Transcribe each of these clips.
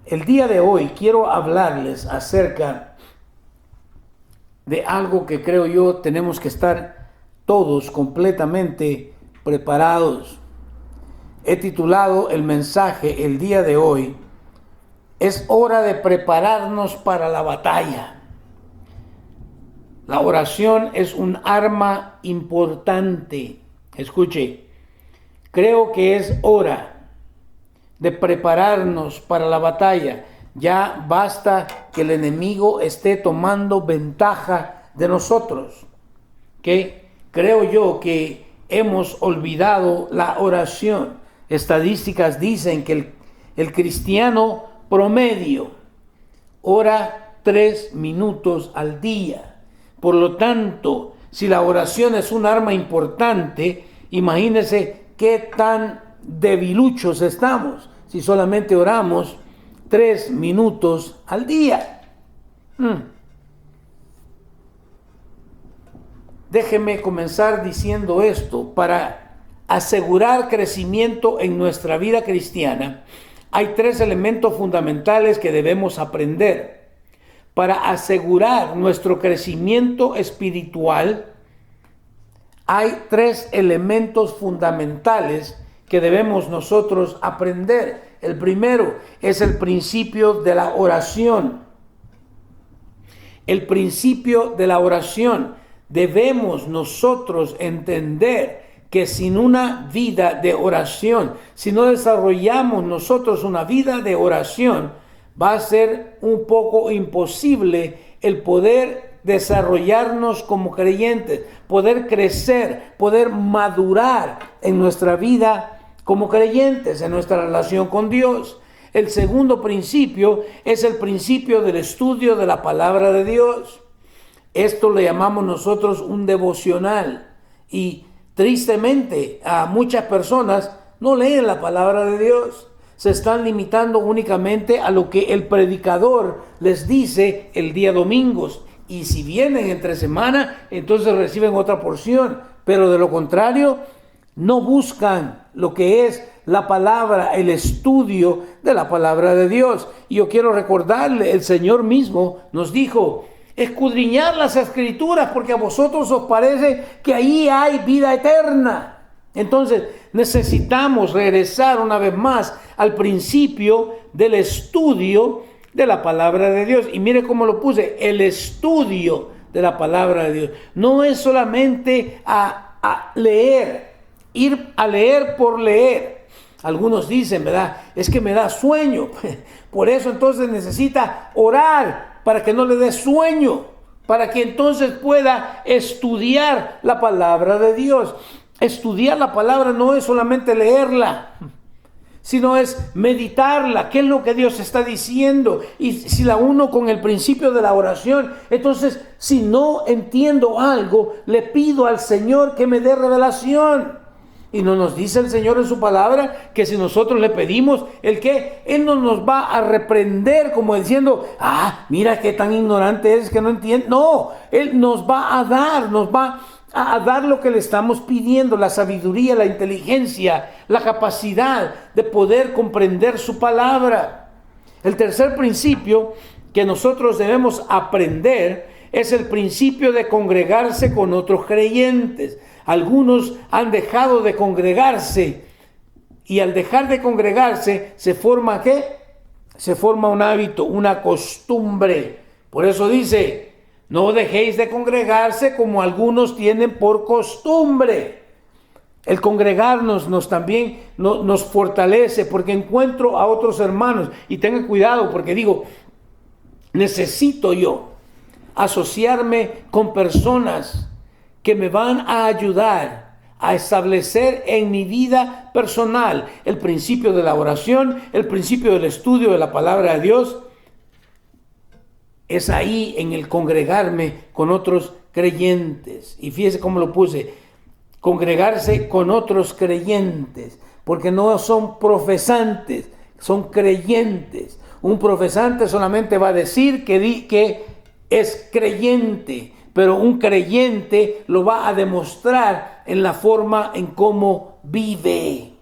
El día de hoy quiero hablarles acerca de algo que creo yo tenemos que estar todos completamente preparados. He titulado el mensaje el día de hoy, es hora de prepararnos para la batalla. La oración es un arma importante. Escuche, creo que es hora de prepararnos para la batalla. Ya basta que el enemigo esté tomando ventaja de nosotros. ¿Okay? Creo yo que hemos olvidado la oración. Estadísticas dicen que el cristiano promedio ora 3 minutos al día. Por lo tanto, si la oración es un arma importante, imagínense qué tan debiluchos estamos si solamente oramos 3 minutos al día. Déjeme comenzar diciendo esto. Para asegurar crecimiento en nuestra vida cristiana, hay 3 elementos fundamentales que debemos aprender. Para asegurar nuestro crecimiento espiritual, hay 3 elementos fundamentales que debemos nosotros aprender. El primero es el principio de la oración. El principio de la oración. Debemos nosotros entender que sin una vida de oración, si no desarrollamos nosotros una vida de oración, va a ser un poco imposible el poder desarrollarnos como creyentes, poder crecer, poder madurar en nuestra vida como creyentes, en nuestra relación con Dios. El segundo principio es el principio del estudio de la palabra de Dios. Esto le llamamos nosotros un devocional, y tristemente a muchas personas no leen la palabra de Dios. Se están limitando únicamente a lo que el predicador les dice el día domingo. Y si vienen entre semana, entonces reciben otra porción. Pero de lo contrario, no buscan lo que es la palabra, el estudio de la palabra de Dios. Y yo quiero recordarle, el Señor mismo nos dijo, escudriñar las escrituras, porque a vosotros os parece que ahí hay vida eterna. Entonces necesitamos regresar una vez más al principio del estudio de la palabra de Dios. Y mire cómo lo puse, el estudio de la palabra de Dios. No es solamente a leer, ir a leer por leer. Algunos dicen, ¿verdad? Es que me da sueño. Por eso entonces necesita orar para que no le dé sueño, para que entonces pueda estudiar la palabra de Dios. Estudiar la palabra no es solamente leerla, sino es meditarla. ¿Qué es lo que Dios está diciendo? Y si la uno con el principio de la oración, entonces si no entiendo algo, le pido al Señor que me dé revelación. Y no nos dice el Señor en su palabra que si nosotros le pedimos, Él no nos va a reprender como diciendo, mira qué tan ignorante es que no entiende. No, Él nos va a dar lo que le estamos pidiendo, la sabiduría, la inteligencia, la capacidad de poder comprender su palabra. El tercer principio que nosotros debemos aprender es el principio de congregarse con otros creyentes. Algunos han dejado de congregarse, y al dejar de congregarse se forma ¿qué? Se forma un hábito, una costumbre. Por eso dice, no dejéis de congregarse como algunos tienen por costumbre. El congregarnos también nos fortalece, porque encuentro a otros hermanos. Y tengan cuidado, porque digo, necesito yo asociarme con personas que me van a ayudar a establecer en mi vida personal el principio de la oración, el principio del estudio de la palabra de Dios. Es ahí en el congregarme con otros creyentes. Y fíjese cómo lo puse, congregarse con otros creyentes, porque no son profesantes, son creyentes. Un profesante solamente va a decir que es creyente, pero un creyente lo va a demostrar en la forma en cómo vive.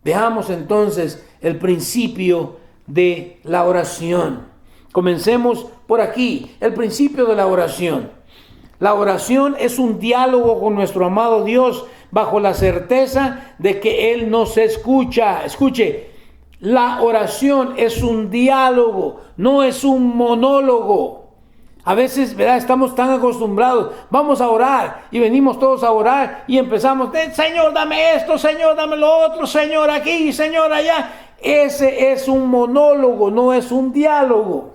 Veamos entonces el principio de la oración. Comencemos por aquí, el principio de la oración. La oración es un diálogo con nuestro amado Dios bajo la certeza de que Él nos escucha. Escuche, la oración es un diálogo, no es un monólogo. A veces, ¿verdad? Estamos tan acostumbrados, vamos a orar y venimos todos a orar y empezamos, Señor, dame esto, Señor, dame lo otro, Señor, aquí, Señor, allá. Ese es un monólogo, no es un diálogo.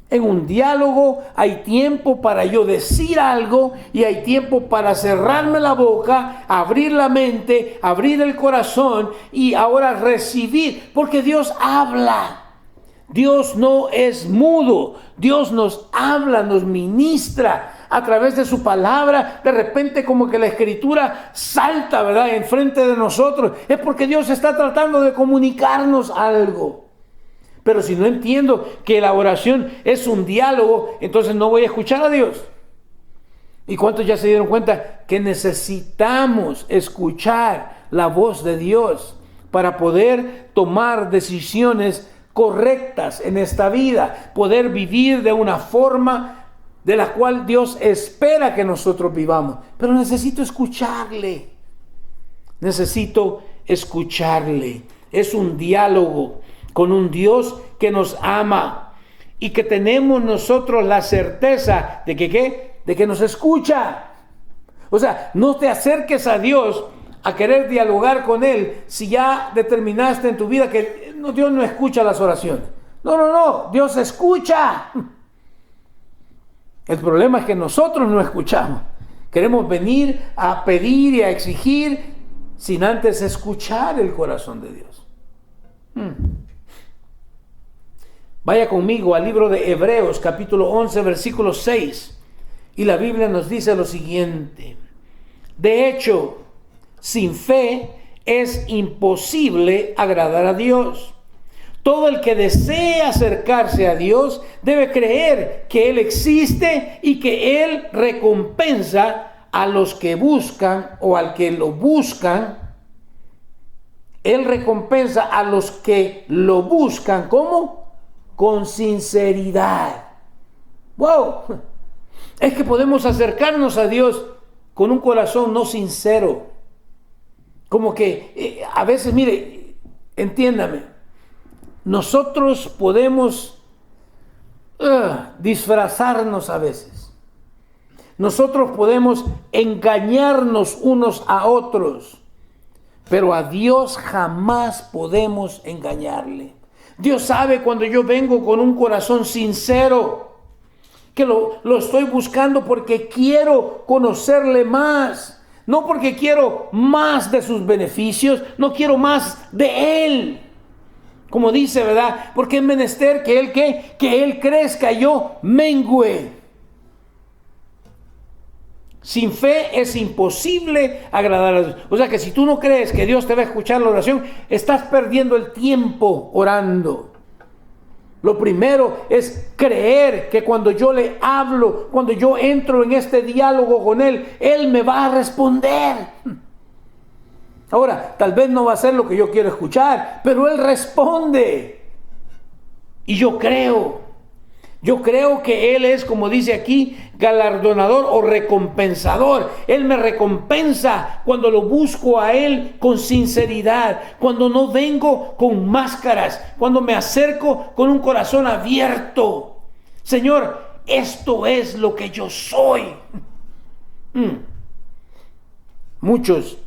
En un diálogo hay tiempo para yo decir algo y hay tiempo para cerrarme la boca, abrir la mente, abrir el corazón y ahora recibir, porque Dios habla. Dios no es mudo, Dios nos habla, nos ministra a través de su palabra. De repente como que la escritura salta, ¿verdad?, enfrente de nosotros. Es porque Dios está tratando de comunicarnos algo. Pero si no entiendo que la oración es un diálogo, entonces no voy a escuchar a Dios. ¿Y cuántos ya se dieron cuenta que necesitamos escuchar la voz de Dios para poder tomar decisiones correctas en esta vida, poder vivir de una forma de la cual Dios espera que nosotros vivamos? Pero necesito escucharle. Necesito escucharle. Es un diálogo con un Dios que nos ama y que tenemos nosotros la certeza de que ¿qué? De que nos escucha. O sea, no te acerques a Dios a querer dialogar con Él si ya determinaste en tu vida que Dios no escucha las oraciones. No, Dios escucha. El problema es que nosotros no escuchamos. Queremos venir a pedir y a exigir sin antes escuchar el corazón de Dios. Vaya conmigo al libro de Hebreos, capítulo 11, versículo 6. Y la Biblia nos dice lo siguiente: de hecho, sin fe es imposible agradar a Dios. Todo el que desee acercarse a Dios debe creer que Él existe y que Él recompensa a los que buscan o al que lo buscan. Él recompensa a los que lo buscan, ¿cómo? Con sinceridad. ¡Wow! Es que podemos acercarnos a Dios con un corazón no sincero. Como que a veces, mire, entiéndame, nosotros podemos disfrazarnos a veces. Nosotros podemos engañarnos unos a otros, pero a Dios jamás podemos engañarle. Dios sabe cuando yo vengo con un corazón sincero, que lo estoy buscando porque quiero conocerle más, no porque quiero más de sus beneficios, no quiero más de Él. Como dice, ¿verdad? Porque es menester que Él crezca, yo mengüe. Sin fe es imposible agradar a Dios. O sea que si tú no crees que Dios te va a escuchar la oración, estás perdiendo el tiempo orando. Lo primero es creer que cuando yo le hablo, cuando yo entro en este diálogo con Él, Él me va a responder. Ahora, tal vez no va a ser lo que yo quiero escuchar, pero Él responde. Y yo creo que Él es, como dice aquí, galardonador o recompensador. Él me recompensa cuando lo busco a Él con sinceridad, cuando no vengo con máscaras, cuando me acerco con un corazón abierto. Señor, esto es lo que yo soy. Muchos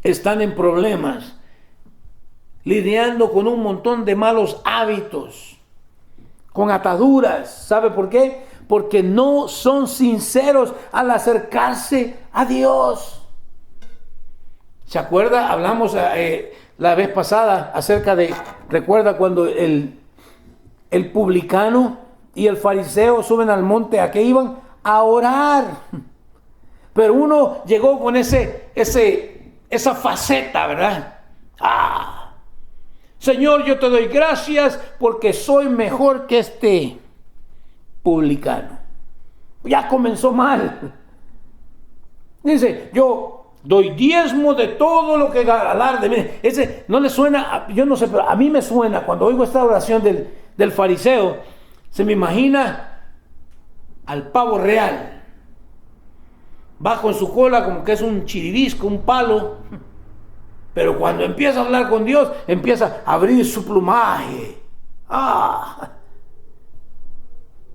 están en problemas, lidiando con un montón de malos hábitos, con ataduras. ¿Sabe por qué? Porque no son sinceros al acercarse a Dios. ¿Se acuerda? Hablamos la vez pasada acerca de, ¿recuerda cuando el publicano y el fariseo suben al monte? ¿A qué iban? A orar. Pero uno llegó con esa faceta, ¿verdad? Señor, yo te doy gracias porque soy mejor que este publicano. Ya comenzó mal. Dice, yo Doy diezmo de todo lo que alarde. Mire, ese no le suena, yo no sé, pero a mí me suena cuando oigo esta oración del fariseo, se me imagina al pavo real, bajo en su cola como que es un chiririsco, un palo, pero cuando empieza a hablar con Dios, empieza a abrir su plumaje.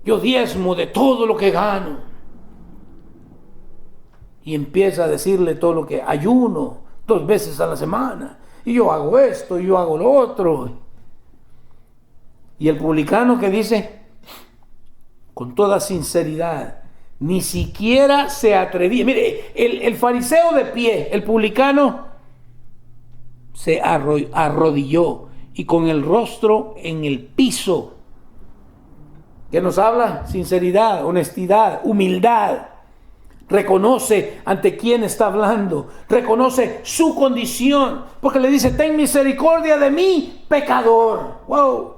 Yo diezmo de todo lo que gano. Y empieza a decirle todo lo que ayuno 2 veces a la semana. Y yo hago esto, y yo hago lo otro. Y el publicano que dice, con toda sinceridad, ni siquiera se atrevía. Mire, el fariseo de pie, el publicano, se arrodilló y con el rostro en el piso. ¿Qué nos habla? Sinceridad, honestidad, humildad. Reconoce ante quién está hablando, reconoce su condición, porque le dice, ten misericordia de mí, pecador. ¡Wow!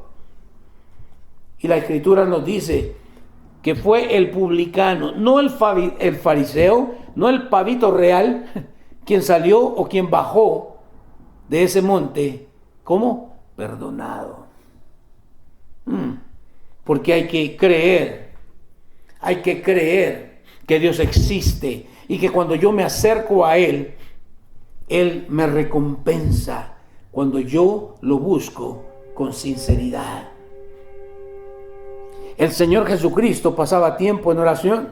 Y la Escritura nos dice que fue el publicano, no el fariseo, no el pavito real, quien salió o quien bajó de ese monte, ¿cómo? Perdonado. Porque hay que creer que Dios existe y que cuando yo me acerco a Él, Él me recompensa cuando yo lo busco con sinceridad. El Señor Jesucristo pasaba tiempo en oración,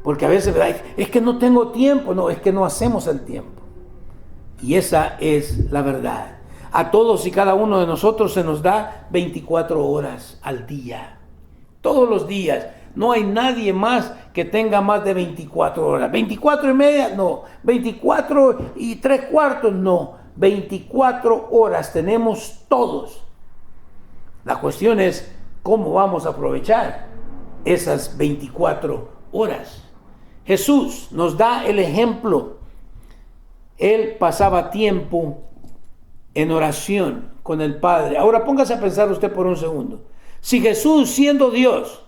porque a veces, ¿verdad?, es que no tengo tiempo. No, es que no hacemos el tiempo. Y esa es la verdad. A todos y cada uno de nosotros se nos da 24 horas al día, todos los días. No hay nadie más que tenga más de 24 horas. 24 y media, no. 24 y 3/4, no. 24 horas tenemos todos. La cuestión es cómo vamos a aprovechar esas 24 horas. Jesús nos da el ejemplo. Él pasaba tiempo en oración con el Padre. Ahora póngase a pensar usted por un segundo. Si Jesús, siendo Dios,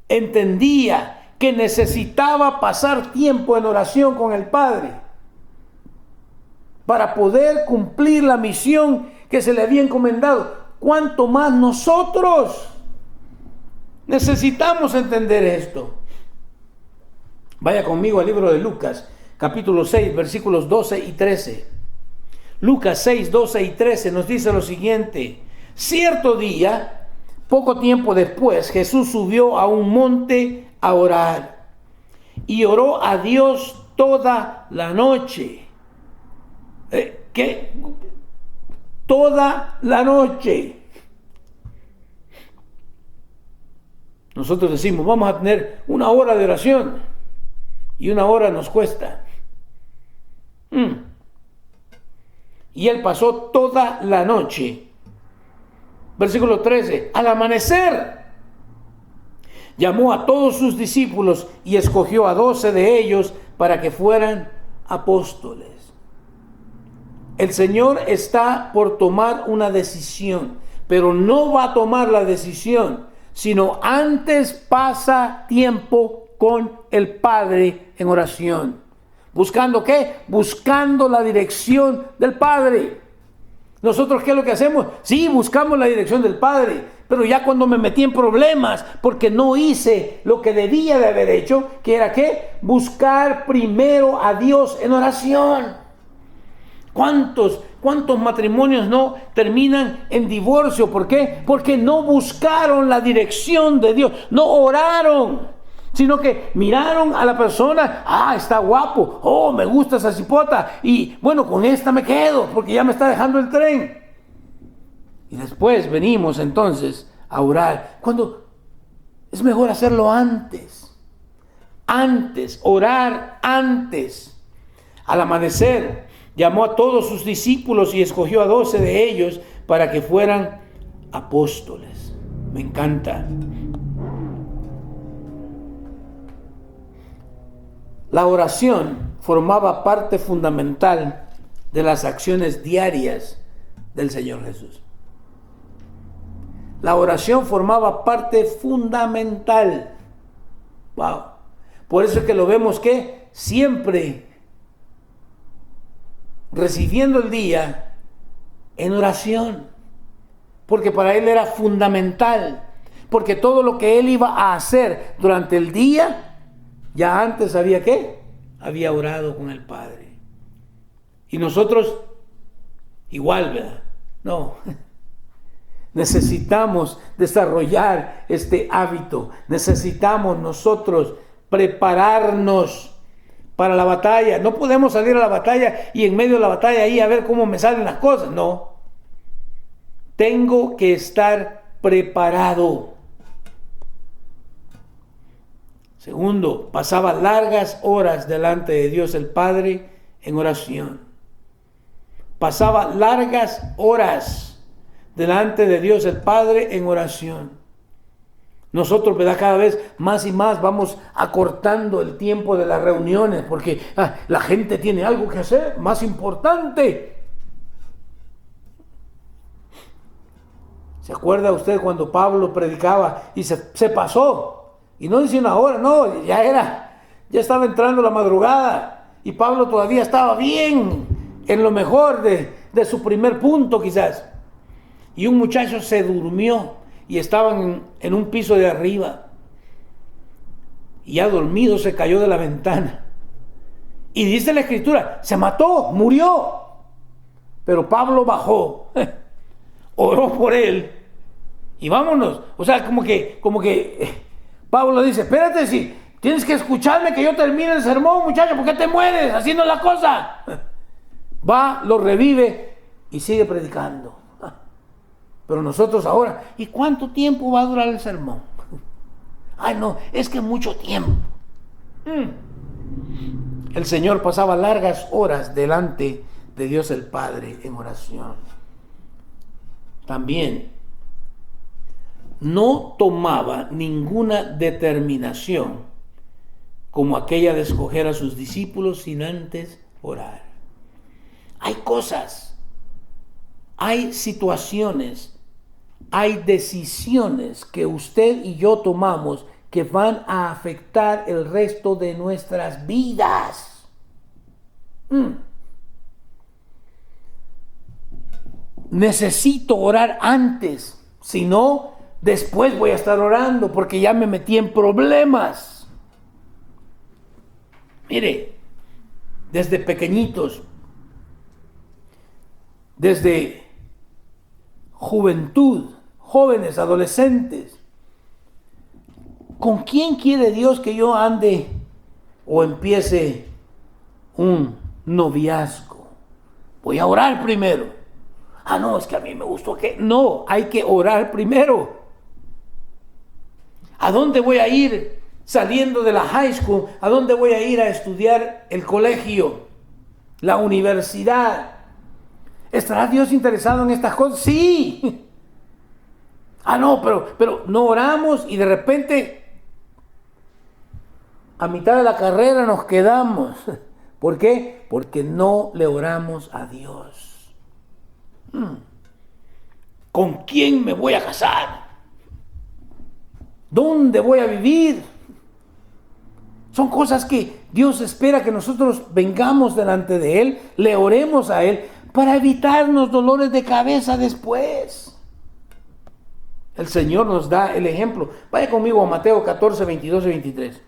entendía que necesitaba pasar tiempo en oración con el Padre para poder cumplir la misión que se le había encomendado, ¿cuánto más nosotros necesitamos entender esto? Vaya conmigo al libro de Lucas, capítulo 6, versículos 12 y 13. Lucas 6, 12 y 13 nos dice lo siguiente: cierto día, poco tiempo después, Jesús subió a un monte a orar y oró a Dios toda la noche. ¿Qué? Toda la noche. Nosotros decimos, vamos a tener 1 hora de oración y 1 hora nos cuesta. Y él pasó toda la noche. Versículo 13, al amanecer, llamó a todos sus discípulos y escogió a 12 de ellos para que fueran apóstoles. El Señor está por tomar una decisión, pero no va a tomar la decisión, sino antes pasa tiempo con el Padre en oración. ¿Buscando qué? Buscando la dirección del Padre. ¿Nosotros qué es lo que hacemos? Sí, buscamos la dirección del Padre, pero ya cuando me metí en problemas porque no hice lo que debía de haber hecho, que era ¿qué? Buscar primero a Dios en oración. ¿Cuántos matrimonios no terminan en divorcio? ¿Por qué? Porque no buscaron la dirección de Dios, no oraron, sino que miraron a la persona, está guapo, me gusta esa cipota, y bueno, con esta me quedo, porque ya me está dejando el tren. Y después venimos entonces a orar, cuando es mejor hacerlo antes, orar antes. Al amanecer, llamó a todos sus discípulos y escogió a 12 de ellos para que fueran apóstoles. Me encanta. La oración formaba parte fundamental de las acciones diarias del Señor Jesús. La oración formaba parte fundamental. Wow. Por eso es que lo vemos que siempre recibiendo el día en oración, porque para él era fundamental, porque todo lo que él iba a hacer durante el día, ya antes sabía que había orado con el Padre. Y nosotros igual, ¿verdad? No. Necesitamos desarrollar este hábito. Necesitamos nosotros prepararnos para la batalla. No podemos salir a la batalla y en medio de la batalla ahí a ver cómo me salen las cosas. No. Tengo que estar preparado. Segundo, pasaba largas horas delante de Dios el Padre en oración. Pasaba largas horas delante de Dios el Padre en oración. Nosotros, ¿verdad? Cada vez más y más vamos acortando el tiempo de las reuniones porque la gente tiene algo que hacer más importante. ¿Se acuerda usted cuando Pablo predicaba y se pasó? Y no dice una hora, no, ya estaba entrando la madrugada y Pablo todavía estaba bien en lo mejor de su primer punto quizás. Y un muchacho se durmió y estaban en un piso de arriba. Y ya dormido se cayó de la ventana. Y dice la Escritura, se mató, murió. Pero Pablo bajó, oró por él y vámonos. O sea, como que Pablo dice, espérate, si tienes que escucharme que yo termine el sermón, muchacho, ¿por qué te mueres haciendo la cosa? Va, lo revive y sigue predicando. Pero nosotros ahora, ¿y cuánto tiempo va a durar el sermón? Ay, no, es que mucho tiempo. El Señor pasaba largas horas delante de Dios el Padre en oración. También no tomaba ninguna determinación como aquella de escoger a sus discípulos sin antes orar. Hay cosas, hay situaciones, hay decisiones que usted y yo tomamos que van a afectar el resto de nuestras vidas. Necesito orar antes, si no, después voy a estar orando porque ya me metí en problemas. Mire, desde pequeñitos, desde juventud, jóvenes, adolescentes, ¿con quién quiere Dios que yo ande o empiece un noviazgo? Voy a orar primero. No, es que a mí me gustó que... No, hay que orar primero. ¿A dónde voy a ir saliendo de la high school? ¿A dónde voy a ir a estudiar el colegio, la universidad? ¿Estará Dios interesado en estas cosas? Sí. No, pero no oramos y de repente a mitad de la carrera nos quedamos. ¿Por qué? Porque no le oramos a Dios. ¿Con quién me voy a casar? ¿Dónde voy a vivir? Son cosas que Dios espera que nosotros vengamos delante de Él, le oremos a Él para evitarnos dolores de cabeza después. El Señor nos da el ejemplo. Vaya conmigo a Mateo 14, 22 y 23.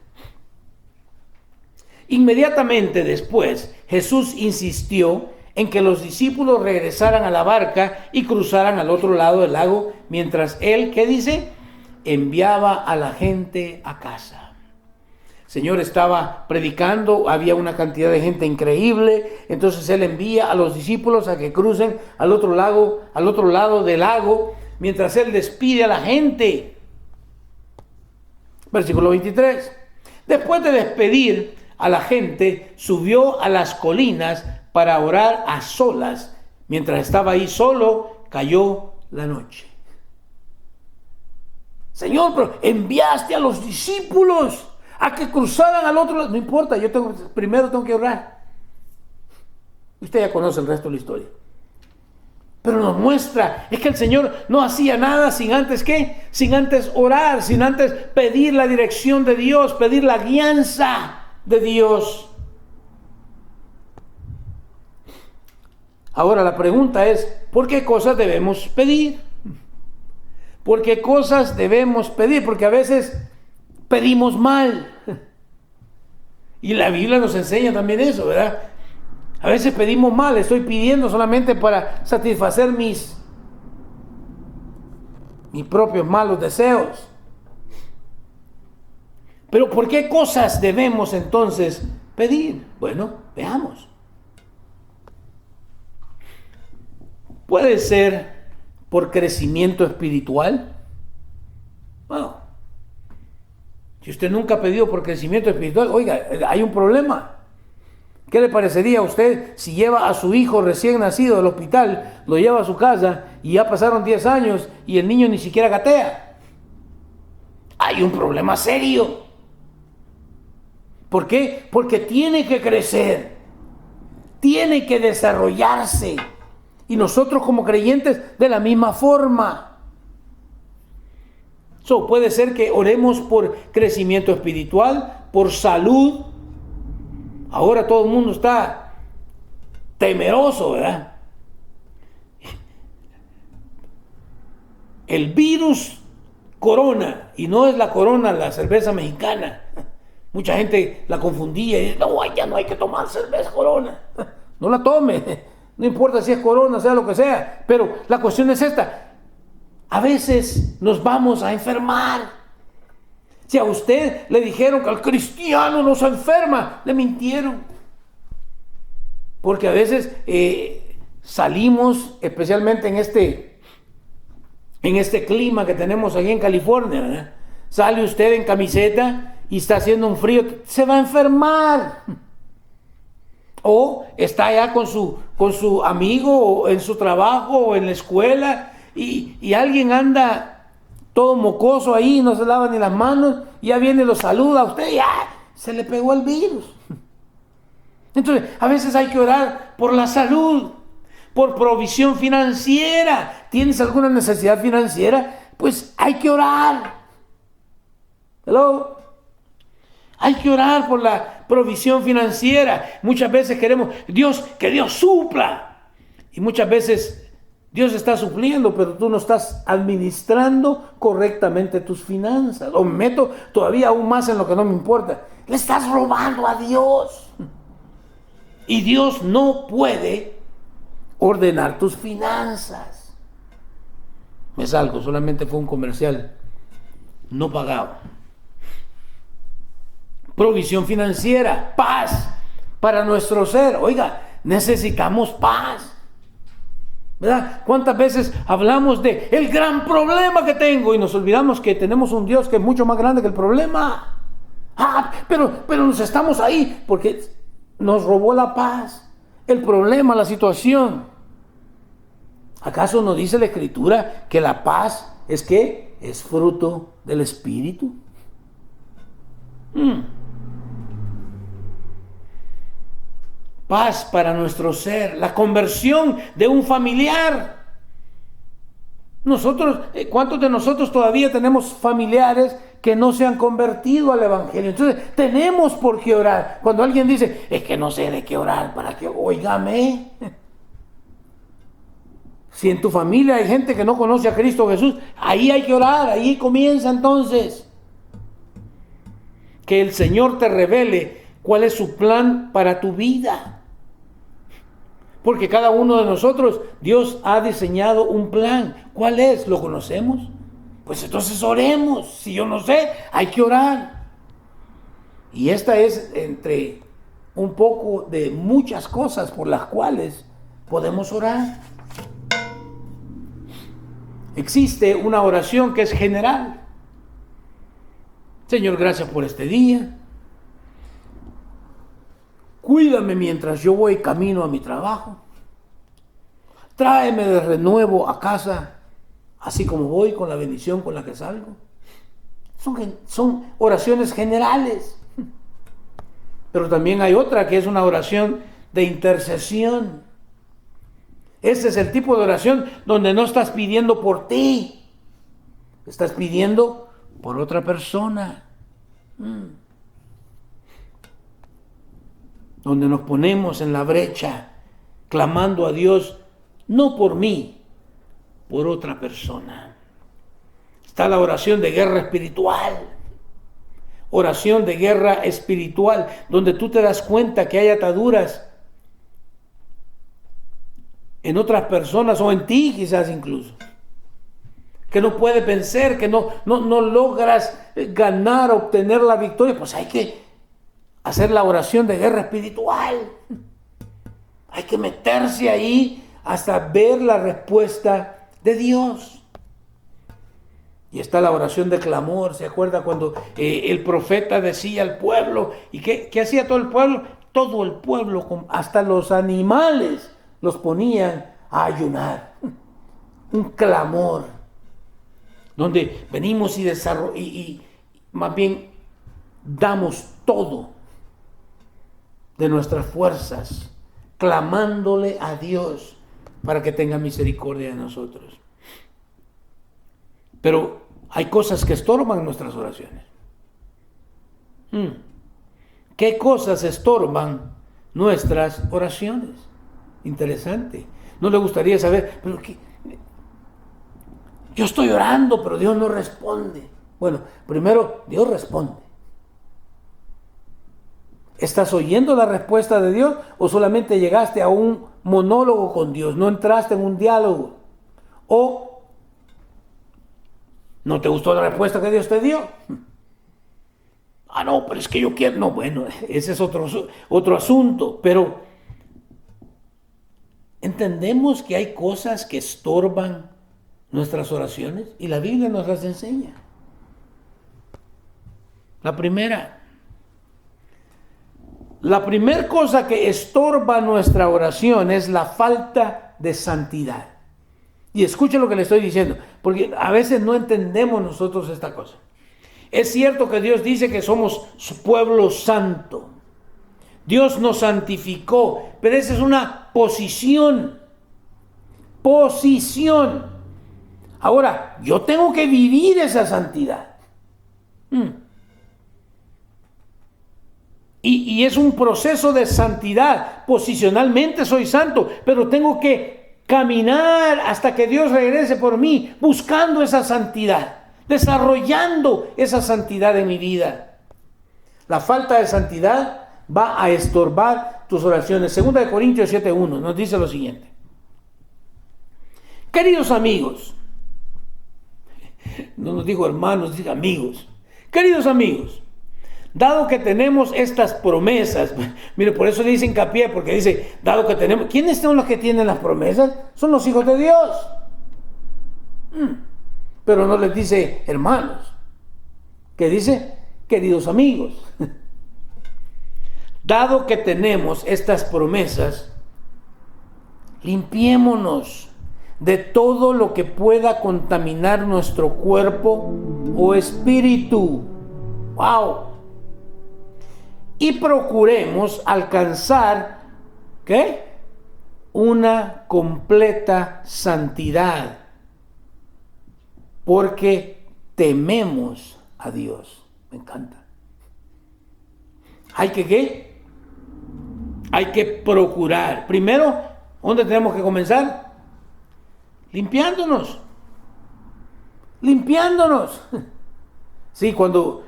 Inmediatamente después, Jesús insistió en que los discípulos regresaran a la barca y cruzaran al otro lado del lago, mientras Él, ¿qué dice? Enviaba a la gente a casa. El Señor estaba predicando, había una cantidad de gente increíble, entonces Él envía a los discípulos a que crucen al otro lado del lago, mientras Él despide a la gente. Versículo 23. Después de despedir a la gente, subió a las colinas para orar a solas. Mientras estaba ahí solo, cayó la noche. Señor, pero enviaste a los discípulos a que cruzaran al otro lado. No importa, primero tengo que orar. Usted ya conoce el resto de la historia. Pero nos muestra, es que el Señor no hacía nada sin antes, ¿qué? Sin antes orar, sin antes pedir la dirección de Dios, pedir la guianza de Dios. Ahora la pregunta es, ¿por qué cosas debemos pedir? ¿Por qué cosas debemos pedir? Porque a veces pedimos mal. Y la Biblia nos enseña también eso, ¿verdad? A veces pedimos mal, estoy pidiendo solamente para satisfacer mis propios malos deseos. Pero ¿por qué cosas debemos entonces pedir? Bueno, veamos. Puede ser por crecimiento espiritual. Bueno, si usted nunca ha pedido por crecimiento espiritual, oiga, hay un problema. ¿Qué le parecería a usted si lleva a su hijo recién nacido del hospital, lo lleva a su casa y ya pasaron 10 años y el niño ni siquiera gatea? Hay un problema serio. ¿Por qué? Porque tiene que crecer, tiene que desarrollarse. Y nosotros como creyentes de la misma forma. Puede ser que oremos por crecimiento espiritual, por salud. Ahora todo el mundo está temeroso, ¿verdad? El virus Corona, y no es la Corona, la cerveza mexicana. Mucha gente la confundía y dice, no, ya no hay que tomar cerveza Corona. No la tome, no importa si es Corona, sea lo que sea. Pero la cuestión es esta, a veces nos vamos a enfermar. Si a usted le dijeron que al cristiano no se enferma, le mintieron. Porque a veces salimos, especialmente en este clima que tenemos aquí en California, ¿verdad? Sale usted en camiseta y está haciendo un frío, se va a enfermar. O está allá con su amigo, o en su trabajo, o en la escuela, y alguien anda todo mocoso ahí, no se lava ni las manos, y ya viene y lo saluda a usted, y ya se le pegó el virus. Entonces, a veces hay que orar por la salud, por provisión financiera. ¿Tienes alguna necesidad financiera? Pues hay que orar. Hello. Hay que orar por la provisión financiera. Muchas veces queremos que Dios supla. Y muchas veces Dios está supliendo, pero tú no estás administrando correctamente tus finanzas. O me meto todavía aún más en lo que no me importa. Le estás robando a Dios. Y Dios no puede ordenar tus finanzas. Me salgo, solamente fue un comercial no pagado. Provisión financiera, paz para nuestro ser. Oiga, necesitamos paz. ¿Verdad? ¿Cuántas veces hablamos de el gran problema que tengo y nos olvidamos que tenemos un Dios que es mucho más grande que el problema? Pero nos estamos ahí porque nos robó la paz, el problema, la situación. ¿Acaso no dice la Escritura que la paz es qué? Es fruto del Espíritu. Paz para nuestro ser, la conversión de un familiar. Nosotros, ¿cuántos de nosotros todavía tenemos familiares que no se han convertido al Evangelio? Entonces, tenemos por qué orar. Cuando alguien dice, es que no sé de qué orar, para que, óigame. Si en tu familia hay gente que no conoce a Cristo Jesús, ahí hay que orar, ahí comienza entonces. Que el Señor te revele cuál es su plan para tu vida. Porque cada uno de nosotros, Dios ha diseñado un plan. ¿Cuál es? ¿Lo conocemos? Pues entonces oremos. Si yo no sé, hay que orar. Y esta es entre un poco de muchas cosas por las cuales podemos orar. Existe una oración que es general. Señor, gracias por este día. Cuídame mientras yo voy camino a mi trabajo. Tráeme de renuevo a casa, así como voy, con la bendición con la que salgo. Son oraciones generales. Pero también hay otra que es una oración de intercesión. Ese es el tipo de oración donde no estás pidiendo por ti, estás pidiendo por otra persona. Donde nos ponemos en la brecha, clamando a Dios, no por mí, por otra persona. Está la oración de guerra espiritual. Oración de guerra espiritual, donde tú te das cuenta que hay ataduras en otras personas o en ti quizás incluso, que no puedes vencer, que no logras ganar, obtener la victoria. Pues hay que hacer la oración de guerra espiritual. Hay que meterse ahí hasta ver la respuesta de Dios. Y está la oración de clamor. ¿Se acuerda cuando el profeta decía al pueblo? ¿Y qué hacía todo el pueblo? Todo el pueblo, hasta los animales, los ponían a ayunar. Un clamor. Donde venimos y más bien damos todo de nuestras fuerzas, clamándole a Dios para que tenga misericordia de nosotros. Pero hay cosas que estorban nuestras oraciones. ¿Qué cosas estorban nuestras oraciones? Interesante. ¿No le gustaría saber? Pero yo estoy orando, pero Dios no responde. Bueno, primero, Dios responde. ¿Estás oyendo la respuesta de Dios o solamente llegaste a un monólogo con Dios? ¿No entraste en un diálogo? ¿O no te gustó la respuesta que Dios te dio? No, pero es que yo quiero. No, bueno, ese es otro asunto. Pero entendemos que hay cosas que estorban nuestras oraciones y la Biblia nos las enseña. La primera cosa que estorba nuestra oración es la falta de santidad. Y escuche lo que le estoy diciendo, porque a veces no entendemos nosotros esta cosa. Es cierto que Dios dice que somos su pueblo santo. Dios nos santificó, pero esa es una posición. Ahora, yo tengo que vivir esa santidad. Y es un proceso de santidad. Posicionalmente soy santo, pero tengo que caminar hasta que Dios regrese por mí, buscando esa santidad, desarrollando esa santidad en mi vida. La falta de santidad va a estorbar tus oraciones. 2 Corintios 7:1 nos dice lo siguiente. Queridos amigos, no nos dijo hermanos, dice amigos. Queridos amigos, dado que tenemos estas promesas, mire, por eso le dice hincapié, porque dice, dado que tenemos, ¿quiénes son los que tienen las promesas? Son los hijos de Dios. Pero no les dice hermanos, que dice queridos amigos. Dado que tenemos estas promesas, limpiémonos de todo lo que pueda contaminar nuestro cuerpo o espíritu. ¡Wow! Y procuremos alcanzar, ¿qué? Una completa santidad, porque tememos a Dios. Me encanta. ¿Hay que qué? Hay que procurar. Primero, ¿dónde tenemos que comenzar? Limpiándonos. Sí, cuando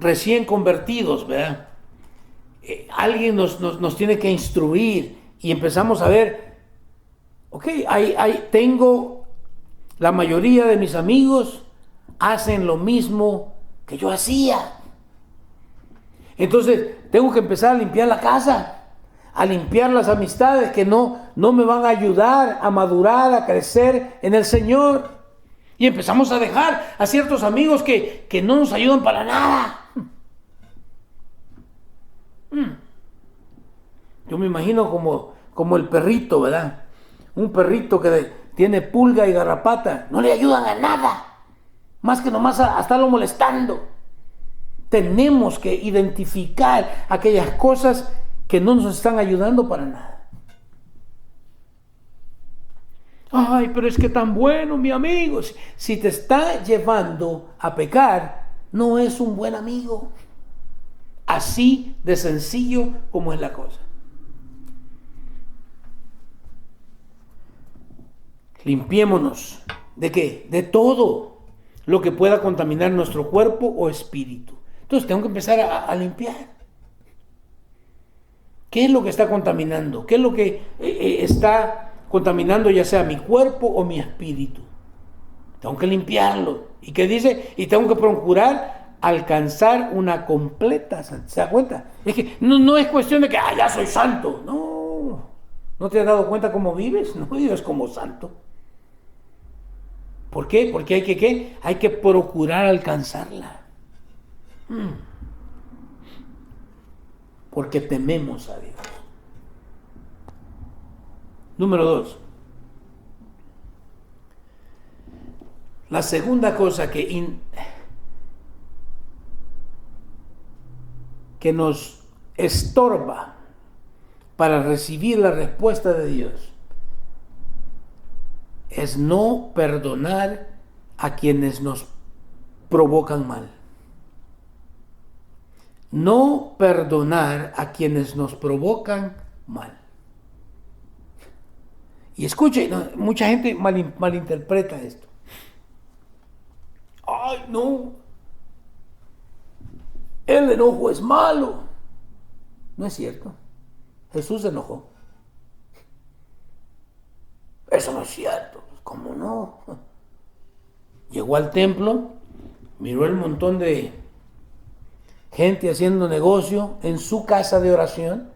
recién convertidos, ¿verdad? Alguien nos tiene que instruir y empezamos a ver, ok, tengo, la mayoría de mis amigos hacen lo mismo que yo hacía. Entonces, tengo que empezar a limpiar la casa, a limpiar las amistades que no me van a ayudar a madurar, a crecer en el Señor. Y empezamos a dejar a ciertos amigos que no nos ayudan para nada. Yo me imagino como el perrito, ¿verdad? Un perrito que tiene pulga y garrapata, no le ayudan a nada, más que nomás a estarlo molestando. Tenemos que identificar aquellas cosas que no nos están ayudando para nada. Ay, pero es que tan bueno, mi amigo. Si te está llevando a pecar, no es un buen amigo. Así de sencillo como es la cosa. Limpiémonos. ¿De qué? De todo lo que pueda contaminar nuestro cuerpo o espíritu. Entonces tengo que empezar a limpiar. ¿Qué es lo que está contaminando? ¿Qué es lo que está contaminando ya sea mi cuerpo o mi espíritu? Tengo que limpiarlo. ¿Y qué dice? Y tengo que procurar alcanzar una completa santidad. ¿Se da cuenta? Es que no es cuestión de que ya soy santo. No. ¿No te has dado cuenta cómo vives? No vives como santo. ¿Por qué? Porque hay que procurar alcanzarla. Porque tememos a Dios. Número 2. La segunda cosa que nos estorba para recibir la respuesta de Dios es no perdonar a quienes nos provocan mal. No perdonar a quienes nos provocan mal. Y escuche, mucha gente malinterpreta esto. Ay, no. El enojo es malo. No es cierto. Jesús se enojó. Eso no es cierto. ¿Cómo no? Llegó al templo, miró el montón de gente haciendo negocio en su casa de oración.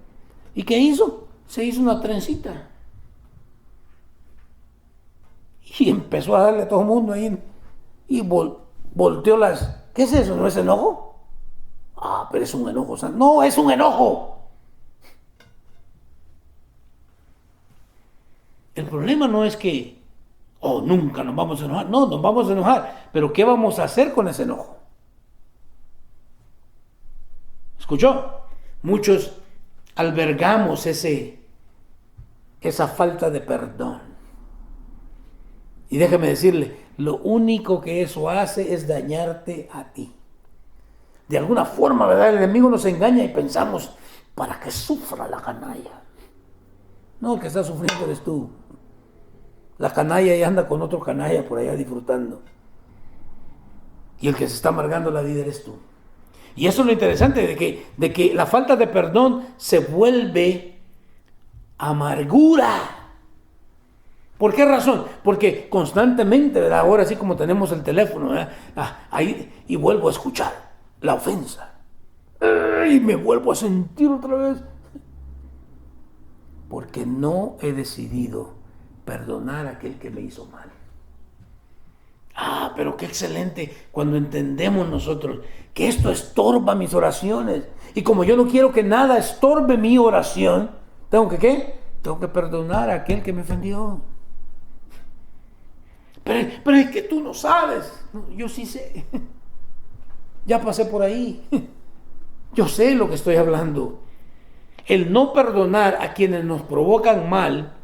¿Y qué hizo? Se hizo una trencita. Y empezó a darle a todo el mundo ahí. Y volteó las... ¿Qué es eso? ¿No es enojo? Pero es un enojo. No, es un enojo. El problema no es que, nunca nos vamos a enojar. No, nos vamos a enojar. Pero ¿qué vamos a hacer con ese enojo? ¿Escuchó? Muchos albergamos esa falta de perdón. Y déjeme decirle, lo único que eso hace es dañarte a ti. De alguna forma, ¿verdad? El enemigo nos engaña y pensamos, para que sufra la canalla. No, el que está sufriendo eres tú. La canalla ya anda con otro canalla por allá disfrutando. Y el que se está amargando la vida eres tú. Y eso es lo interesante, de que la falta de perdón se vuelve amargura. ¿Por qué razón? Porque constantemente, ¿verdad? Ahora así como tenemos el teléfono, ¿verdad? Ahí, y vuelvo a escuchar la ofensa. Y me vuelvo a sentir otra vez. Porque no he decidido perdonar a aquel que me hizo mal. Pero qué excelente cuando entendemos nosotros que esto estorba mis oraciones. Y como yo no quiero que nada estorbe mi oración, ¿tengo que qué? Tengo que perdonar a aquel que me ofendió. Pero es que tú no sabes. No, yo sí sé. Ya pasé por ahí. Yo sé lo que estoy hablando. El no perdonar a quienes nos provocan mal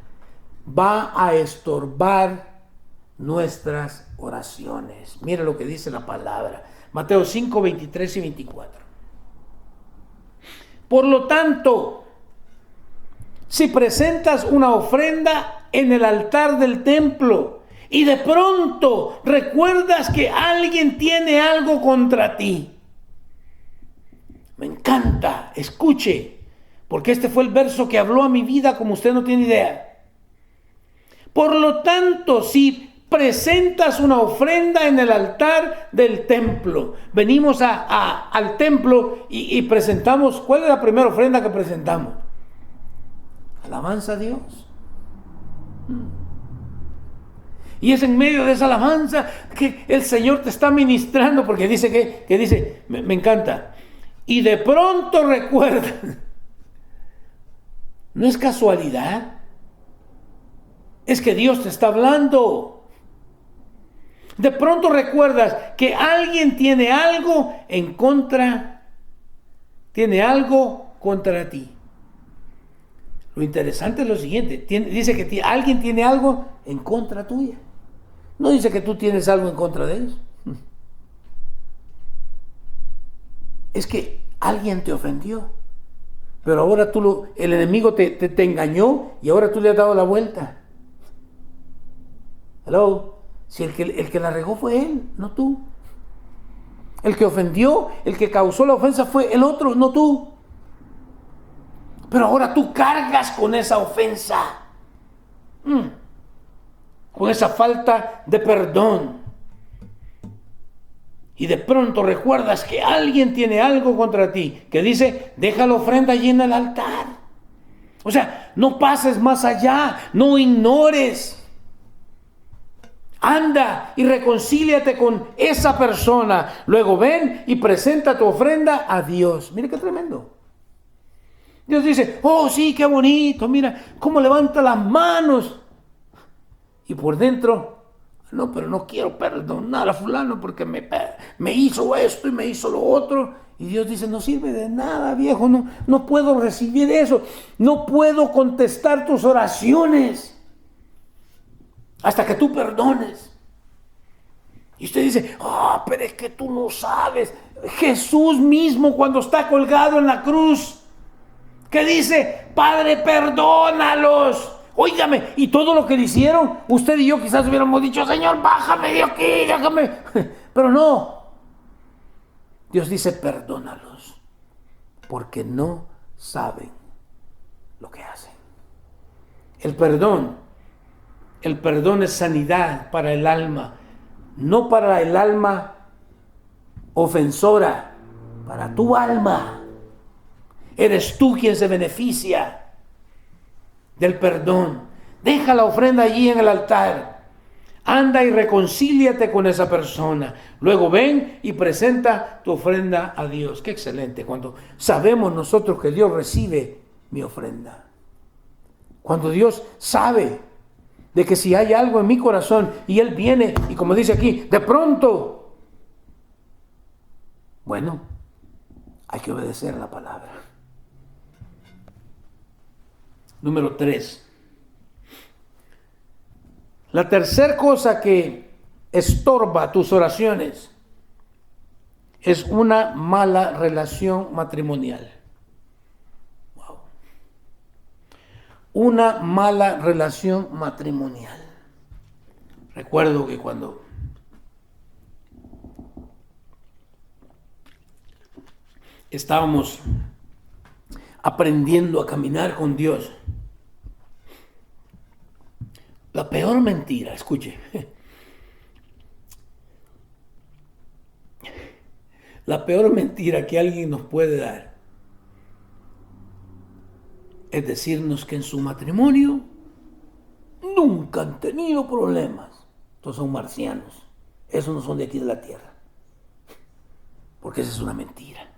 va a estorbar nuestras oraciones. Mira lo que dice la palabra. Mateo 5, 23 y 24. Por lo tanto, si presentas una ofrenda en el altar del templo y de pronto recuerdas que alguien tiene algo contra ti, me encanta, escuche, porque este fue el verso que habló a mi vida como usted no tiene idea. Por lo tanto, si presentas una ofrenda en el altar del templo, venimos al templo y presentamos, ¿cuál es la primera ofrenda que presentamos? Alabanza a Dios. Y es en medio de esa alabanza que el Señor te está ministrando, porque dice que dice, me encanta, y de pronto recuerda, no es casualidad, es que Dios te está hablando. De pronto recuerdas que alguien tiene algo contra ti. Lo interesante es lo siguiente, dice que alguien tiene algo en contra tuya. No dice que tú tienes algo en contra de ellos. Es que alguien te ofendió. Pero ahora el enemigo te engañó y ahora tú le has dado la vuelta. Hello. Si el que la regó fue él, no tú. El que ofendió, el que causó la ofensa fue el otro, no tú. Pero ahora tú cargas con esa ofensa. Con esa falta de perdón. Y de pronto recuerdas que alguien tiene algo contra ti, que dice, deja la ofrenda allí en el altar. O sea, no pases más allá, no ignores. Anda y reconcíliate con esa persona. Luego ven y presenta tu ofrenda a Dios. Mire qué tremendo. Dios dice, oh sí, qué bonito, mira cómo levanta las manos. Y por dentro, no, pero no quiero perdonar a fulano porque me hizo esto y me hizo lo otro. Y Dios dice, no sirve de nada, viejo, no puedo recibir eso. No puedo contestar tus oraciones hasta que tú perdones. Y usted dice, pero es que tú no sabes. Jesús mismo cuando está colgado en la cruz, que dice, Padre, perdónalos. Óigame, y todo lo que le hicieron, usted y yo quizás hubiéramos dicho, Señor, bájame de aquí, déjame. Pero no. Dios dice, perdónalos, porque no saben lo que hacen. El perdón es sanidad para el alma, no para el alma ofensora, para tu alma. Eres tú quien se beneficia del perdón. Deja la ofrenda allí en el altar. Anda y reconcíliate con esa persona. Luego ven y presenta tu ofrenda a Dios. Qué excelente cuando sabemos nosotros que Dios recibe mi ofrenda. Cuando Dios sabe de que si hay algo en mi corazón y Él viene y como dice aquí, de pronto, bueno, hay que obedecer la palabra. Número 3. La tercera cosa que estorba tus oraciones es una mala relación matrimonial. Wow. Una mala relación matrimonial. Recuerdo que cuando estábamos aprendiendo a caminar con Dios, la peor mentira, escuche, la peor mentira que alguien nos puede dar es decirnos que en su matrimonio nunca han tenido problemas. Estos son marcianos, esos no son de aquí de la tierra, porque esa es una mentira.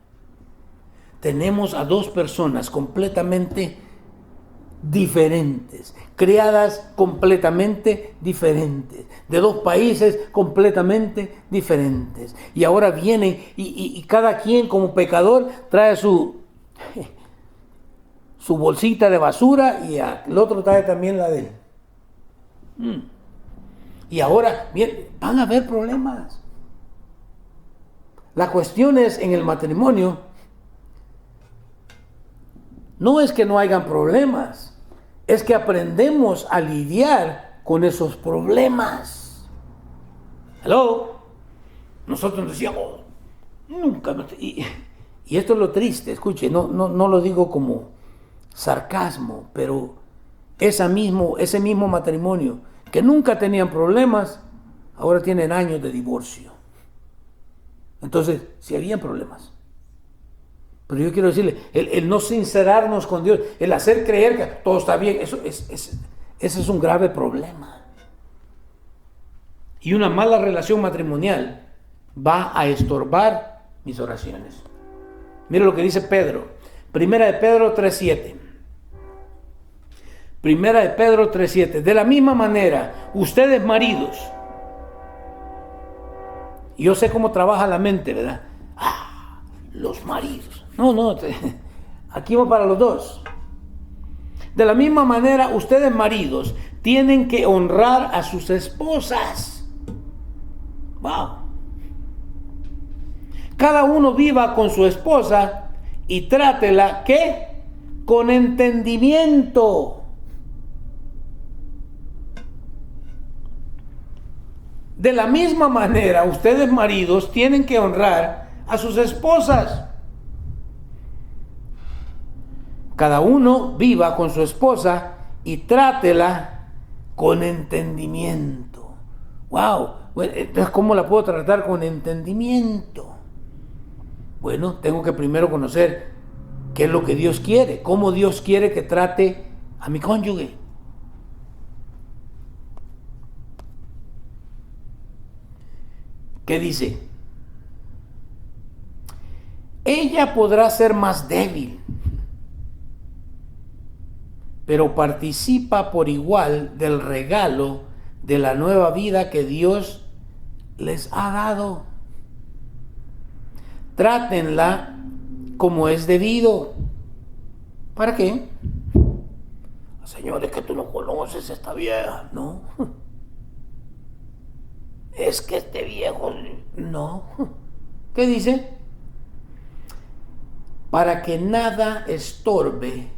Tenemos a dos personas completamente diferentes, creadas completamente diferentes, de dos países completamente diferentes. Y ahora vienen y cada quien como pecador trae su bolsita de basura y el otro trae también la de él. Y ahora bien, van a haber problemas. La cuestión es en el matrimonio, no es que no hayan problemas, es que aprendemos a lidiar con esos problemas. Hello. Nosotros decíamos, nunca. Y esto es lo triste, escuche, no lo digo como sarcasmo, pero ese mismo matrimonio que nunca tenían problemas, ahora tienen años de divorcio. Entonces, sí habían problemas. Pero yo quiero decirle, el no sincerarnos con Dios, el hacer creer que todo está bien, ese es un grave problema. Y una mala relación matrimonial va a estorbar mis oraciones. Mira lo que dice Pedro. Primera de Pedro 3:7. Primera de Pedro 3:7. De la misma manera, ustedes maridos, y yo sé cómo trabaja la mente, ¿verdad? Los maridos. No, aquí va para los dos. De la misma manera, ustedes maridos tienen que honrar a sus esposas. Wow. Cada uno viva con su esposa y trátela, ¿qué? Con entendimiento. De la misma manera, ustedes maridos tienen que honrar a sus esposas. Cada uno viva con su esposa y trátela con entendimiento. Wow, entonces ¿cómo la puedo tratar con entendimiento? Bueno, tengo que primero conocer qué es lo que Dios quiere, cómo Dios quiere que trate a mi cónyuge. ¿Qué dice? Ella podrá ser más débil, pero participa por igual del regalo de la nueva vida que Dios les ha dado. Trátenla como es debido. ¿Para qué? Señores, que tú no conoces a esta vieja, ¿no? Es que este viejo, no. ¿Qué dice? Para que nada estorbe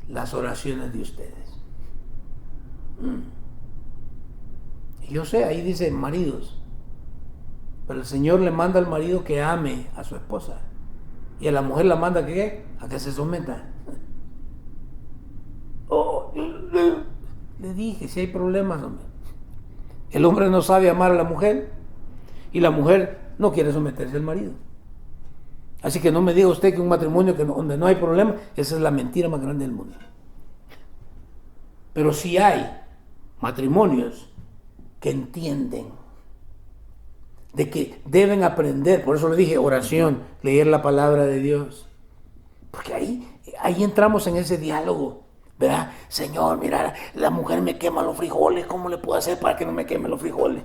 las oraciones de ustedes. Y yo sé, ahí dice maridos, pero el Señor le manda al marido que ame a su esposa y a la mujer la manda ¿qué? A que se someta. Oh, le dije, si hay problemas, hombre. El hombre no sabe amar a la mujer y la mujer no quiere someterse al marido. Así que no me diga usted que un matrimonio donde no hay problema, esa es la mentira más grande del mundo. Pero sí hay matrimonios que entienden de que deben aprender, por eso le dije oración, leer la palabra de Dios. Porque ahí entramos en ese diálogo, ¿verdad? Señor, mira, la mujer me quema los frijoles, ¿cómo le puedo hacer para que no me queme los frijoles?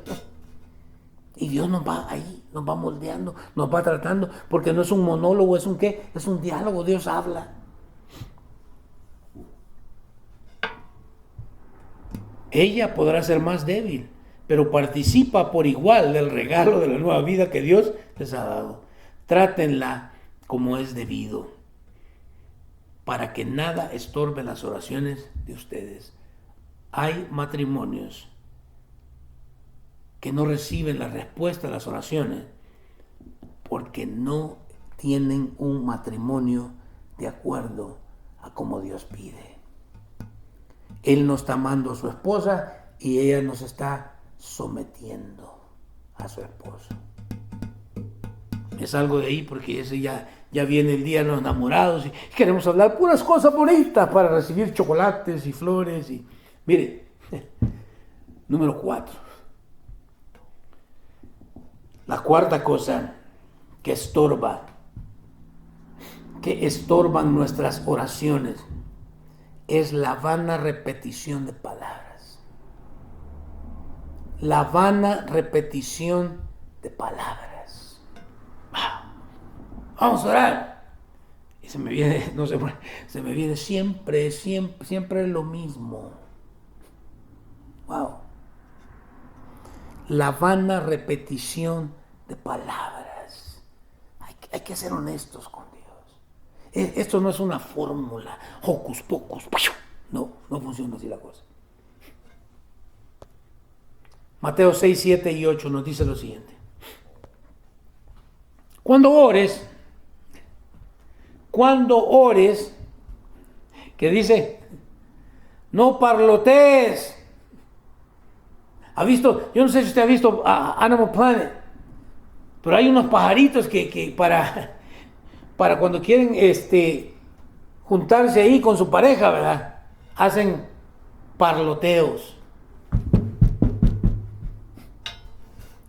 Y Dios nos va ahí, nos va moldeando, nos va tratando, porque no es un monólogo, es un ¿qué? Es un diálogo, Dios habla. Ella podrá ser más débil, pero participa por igual del regalo de la nueva vida que Dios les ha dado. Trátenla como es debido, para que nada estorbe las oraciones de ustedes. Hay matrimonios que no reciben la respuesta a las oraciones porque no tienen un matrimonio de acuerdo a como Dios pide. Él no está amando a su esposa y ella nos está sometiendo a su esposo. Es algo de ahí porque ese ya viene el día de los enamorados y queremos hablar puras cosas bonitas para recibir chocolates y flores. Y mire, número 4. La cuarta cosa que estorban nuestras oraciones, es la vana repetición de palabras. La vana repetición de palabras. Vamos a orar. Y se me viene, no sé, se me viene siempre lo mismo. Wow. La vana repetición de palabras. Hay que ser honestos con Dios. Esto no es una fórmula, hocus pocus. No funciona así la cosa. Mateo 6, 7 y 8 nos dice lo siguiente. Cuando ores, que dice, no parlotees. ¿Ha visto? Yo no sé si usted ha visto Animal Planet, pero hay unos pajaritos que para cuando quieren juntarse ahí con su pareja, ¿verdad? Hacen parloteos.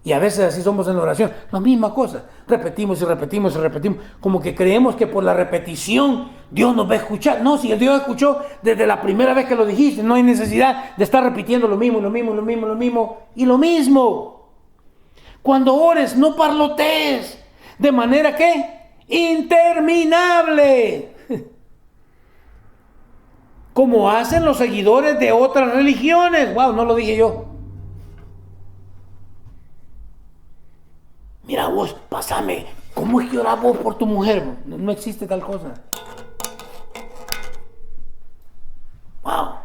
Y a veces así somos en la oración. La misma cosa. Repetimos y repetimos y repetimos. Como que creemos que por la repetición Dios nos va a escuchar. No, si Dios escuchó desde la primera vez que lo dijiste, no hay necesidad de estar repitiendo lo mismo. Y lo mismo. Cuando ores, no parlotees. De manera que interminable. como hacen los seguidores de otras religiones. Wow, no lo dije yo. Mira vos, pásame, ¿cómo es que orás vos por tu mujer? No existe tal cosa. Wow.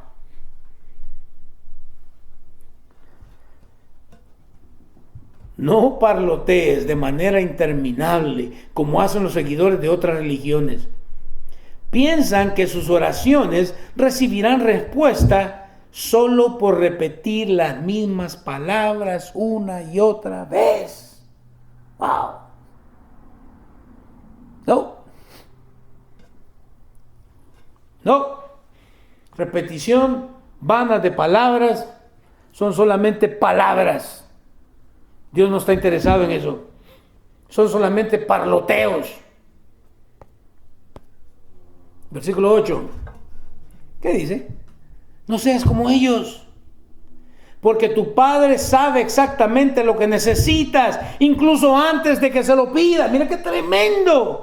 No parlotees de manera interminable como hacen los seguidores de otras religiones. Piensan que sus oraciones recibirán respuesta solo por repetir las mismas palabras una y otra vez. Wow. No. Repetición vana de palabras son solamente palabras. Dios no está interesado en eso. Son solamente parloteos. Versículo 8. ¿Qué dice? No seas como ellos, porque tu Padre sabe exactamente lo que necesitas, incluso antes de que se lo pidas. Mira qué tremendo.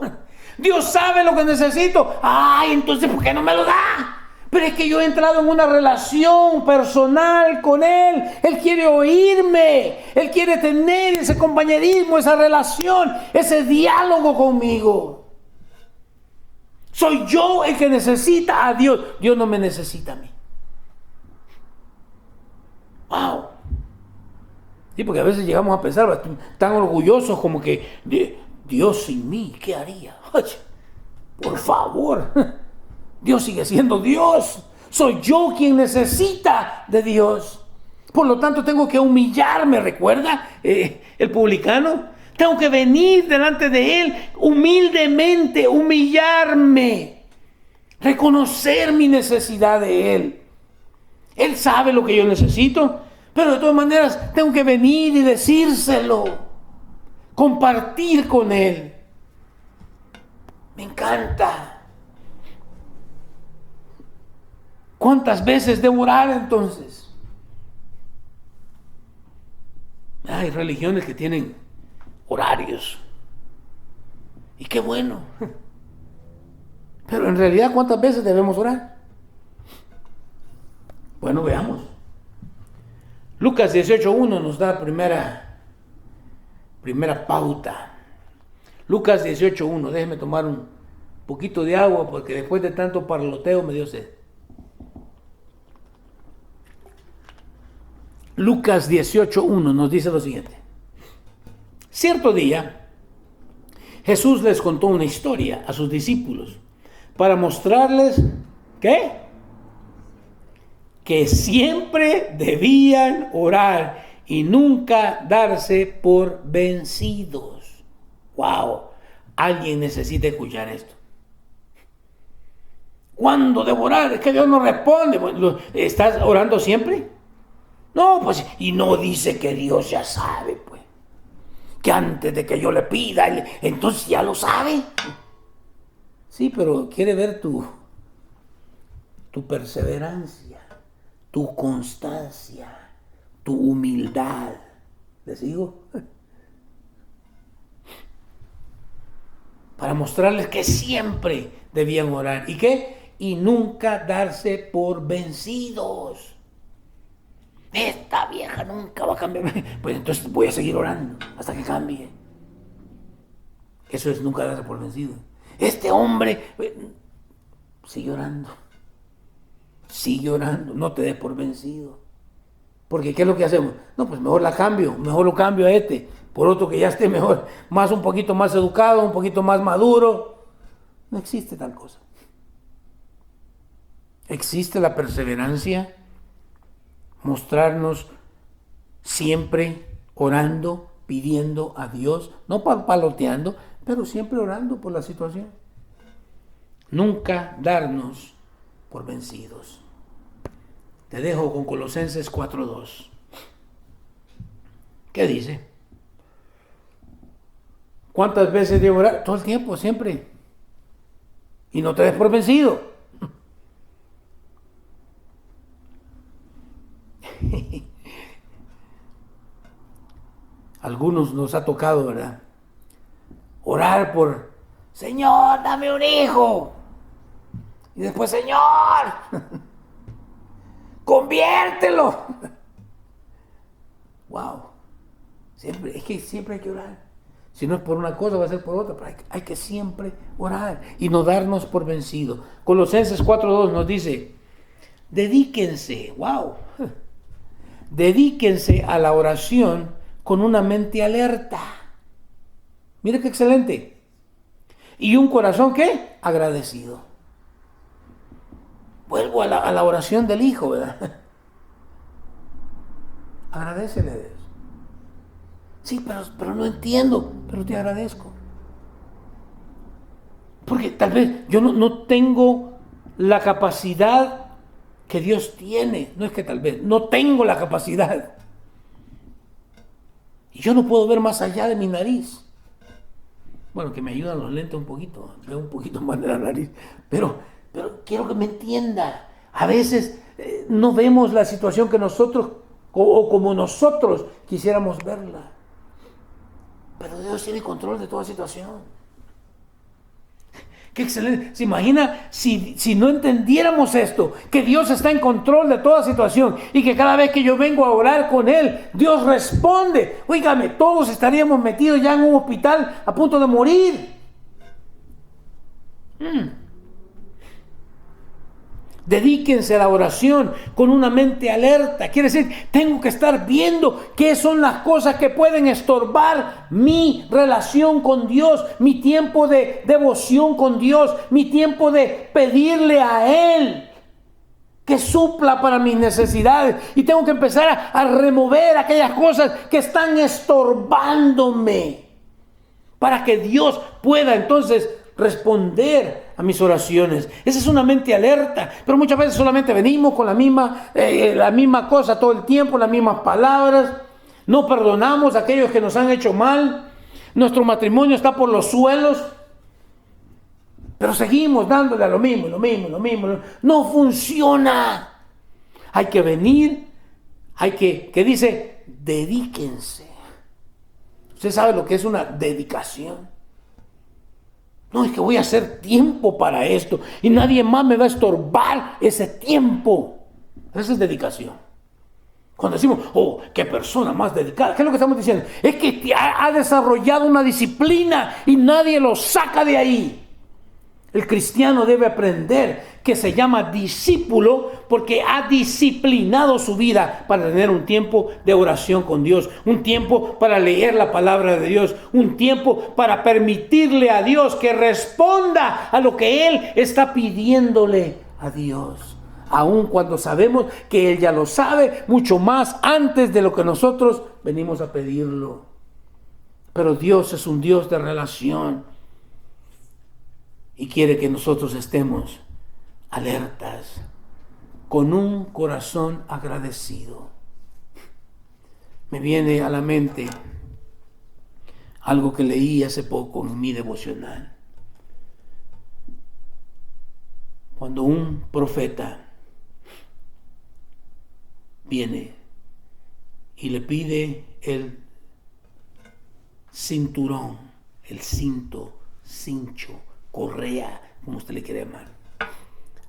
Dios sabe lo que necesito. Ay, entonces ¿por qué no me lo da? Pero es que yo he entrado en una relación personal con Él. Él quiere oírme. Él quiere tener ese compañerismo, esa relación, ese diálogo conmigo. Soy yo el que necesita a Dios. Dios no me necesita a mí. Wow. Sí, porque a veces llegamos a pensar tan orgullosos como que Dios sin mí, ¿qué haría? Ay, por favor. Dios sigue siendo Dios. Soy yo quien necesita de Dios. Por lo tanto, tengo que humillarme. ¿Recuerda el publicano? Tengo que venir delante de Él humildemente, humillarme, reconocer mi necesidad de Él. Él sabe lo que yo necesito, pero de todas maneras tengo que venir y decírselo, compartir con Él. Me encanta. ¿Cuántas veces debo orar entonces? Hay religiones que tienen horarios. Y qué bueno. Pero en realidad, ¿cuántas veces debemos orar? Bueno, veamos. Lucas 18:1 nos da primera pauta. Lucas 18:1. Déjeme tomar un poquito de agua porque después de tanto parloteo me dio sed. Lucas 18:1 nos dice lo siguiente. Cierto día, Jesús les contó una historia a sus discípulos para mostrarles ¿qué? Que siempre debían orar y nunca darse por vencidos. ¡Wow! Alguien necesita escuchar esto. ¿Cuándo debo orar? Es que Dios no responde. ¿Estás orando siempre? No, pues, y no dice que Dios ya sabe, pues. Que antes de que yo le pida, entonces ya lo sabe. Sí, pero quiere ver tu perseverancia, tu constancia, tu humildad. ¿Les digo? Para mostrarles que siempre debían orar. ¿Y qué? Y nunca darse por vencidos. Esta vieja nunca va a cambiar. Pues entonces voy a seguir orando hasta que cambie. Eso es nunca darse por vencido. Este hombre, sigue orando. Sigue orando, no te des por vencido. Porque ¿qué es lo que hacemos? No, pues mejor la cambio, mejor lo cambio a por otro que ya esté mejor, un poquito más educado, un poquito más maduro. No existe tal cosa. Existe la perseverancia, mostrarnos siempre orando, pidiendo a Dios, no paloteando, pero siempre orando por la situación. Nunca darnos por vencidos. Te dejo con Colosenses 4:2. ¿Qué dice? ¿Cuántas veces debo orar? Todo el tiempo, siempre. Y no te des por vencido. Algunos nos ha tocado, ¿verdad? Orar por, Señor, dame un hijo. Y después, Señor. conviértelo. Wow. Es que siempre hay que orar. Si no es por una cosa, va a ser por otra, pero hay que siempre orar y no darnos por vencido. Colosenses 4:2 nos dice, dedíquense, wow, dedíquense a la oración con una mente alerta. Mire qué excelente. Y un corazón, ¿qué? Agradecido. Vuelvo a la oración del Hijo, ¿verdad? Agradécele a Dios. Sí, pero no entiendo, pero te agradezco. Porque tal vez yo no tengo la capacidad que Dios tiene. No es que tal vez, no tengo la capacidad. Y yo no puedo ver más allá de mi nariz. Bueno, que me ayudan los lentes un poquito, veo un poquito más de la nariz. Pero quiero que me entienda. A veces no vemos la situación que nosotros, o como nosotros quisiéramos verla. Pero Dios tiene control de toda situación. Qué excelente. ¿Se imagina si no entendiéramos esto? Que Dios está en control de toda situación y que cada vez que yo vengo a orar con Él, Dios responde. Óigame, todos estaríamos metidos ya en un hospital a punto de morir. Dedíquense a la oración con una mente alerta. Quiere decir, tengo que estar viendo qué son las cosas que pueden estorbar mi relación con Dios, mi tiempo de devoción con Dios, mi tiempo de pedirle a Él que supla para mis necesidades. Y tengo que empezar a remover aquellas cosas que están estorbándome para que Dios pueda entonces responder a mis oraciones. Esa es una mente alerta, pero muchas veces solamente venimos con la misma cosa todo el tiempo, las mismas palabras, no perdonamos a aquellos que nos han hecho mal, nuestro matrimonio está por los suelos, pero seguimos dándole a lo mismo, no funciona. Hay que venir, que dice, dedíquense. Usted sabe lo que es una dedicación. No, es que voy a hacer tiempo para esto y nadie más me va a estorbar ese tiempo. Esa es dedicación. Cuando decimos, oh, qué persona más dedicada, ¿qué es lo que estamos diciendo? Es que ha desarrollado una disciplina y nadie lo saca de ahí. El cristiano debe aprender que se llama discípulo porque ha disciplinado su vida para tener un tiempo de oración con Dios, un tiempo para leer la palabra de Dios, un tiempo para permitirle a Dios que responda a lo que Él está pidiéndole a Dios. Aun cuando sabemos que Él ya lo sabe mucho más antes de lo que nosotros venimos a pedirlo. Pero Dios es un Dios de relación. Y quiere que nosotros estemos alertas, con un corazón agradecido. Me viene a la mente algo que leí hace poco en mi devocional. Cuando un profeta viene y le pide el cinturón, el cinto, cincho, correa, como usted le quiere llamar,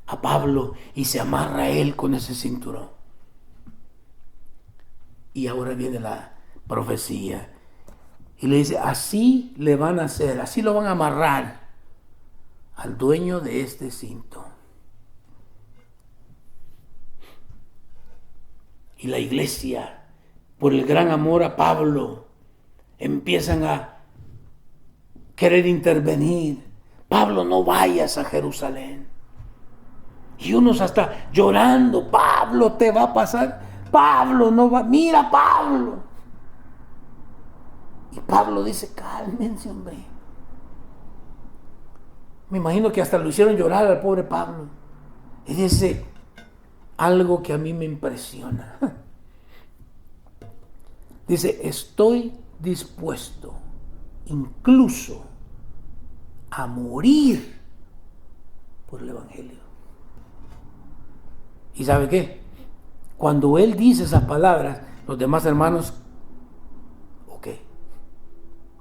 a Pablo, y se amarra a él con ese cinturón. Y ahora viene la profecía y le dice, así le van a hacer, así lo van a amarrar al dueño de este cinto. Y la iglesia, por el gran amor a Pablo, empiezan a querer intervenir. Pablo, no vayas a Jerusalén. Y unos hasta llorando, Pablo, te va a pasar. Pablo, no va, mira Pablo. Y Pablo dice, cálmense, hombre. Me imagino que hasta lo hicieron llorar al pobre Pablo. Y dice algo que a mí me impresiona. Dice, estoy dispuesto incluso a morir por el Evangelio. ¿Y sabe qué? Cuando él dice esas palabras, los demás hermanos, ok,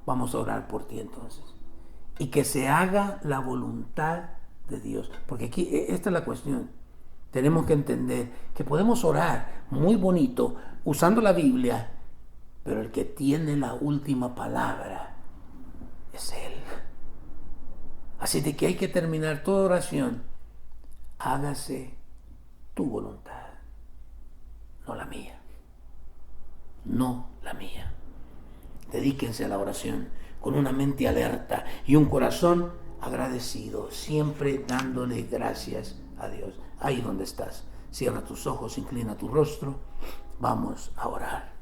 vamos a orar por ti entonces. Y que se haga la voluntad de Dios. Porque aquí, esta es la cuestión. tenemos que entender que podemos orar muy bonito usando la Biblia, pero el que tiene la última palabra es Él. Así de que hay que terminar toda oración. Hágase tu voluntad, no la mía. No la mía. Dedíquense a la oración con una mente alerta y un corazón agradecido, siempre dándole gracias a Dios. Ahí donde estás, cierra tus ojos, inclina tu rostro. Vamos a orar.